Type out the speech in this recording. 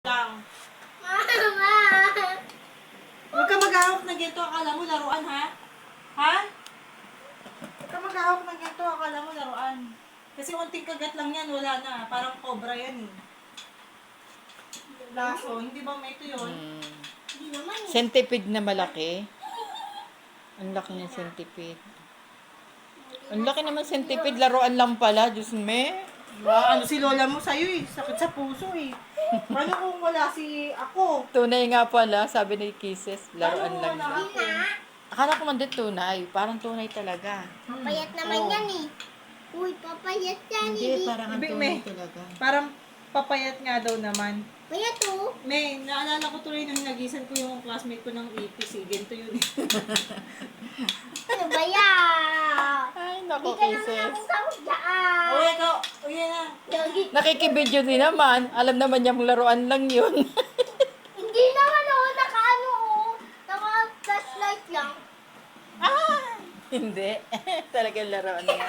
Lang. Mama! Huwag ka maghahawak ng ganito, akala mo laruan, ha? Ha? Huwag ka maghahawak ng ganito, akala mo laruan. Kasi unting kagat lang yan, wala na. Parang cobra yan eh. Laso, hindi ba may ito yun? Hindi naman eh. Centipede na malaki. Ang laki ng centipede. Ang laki naman centipede. Laruan lang pala. Diyos me. Ano si lola mo sa'yo eh, sakit sa puso eh. Paano kung wala si ako? Tunay nga pala. Sabi ni Kisses. Paano Laruan kung lang wala yun. ako? Akala ko man din tunay. Parang tunay talaga. Papayat naman Oh. yan eh. Uy, papayat yan Hindi, eh. parang ang Ibig tunay may- talaga. Parang papayat nga daw naman. Payat oh. May, naalala ko tuloy nung nagisan ko yung classmate ko ng APC. Ganito yun eh. Ano ba yan? Ay, Hindi naku, ka naman Kisses. akong sahod dyan. Uy, ikaw. Uy, yan na. Lagi. Nakikibidyo din naman. Alam naman niyang laruan lang yun. Hindi naman oh. Naka-ano oh. Naka-flashlight lang. Hindi. Talagang laruan niya.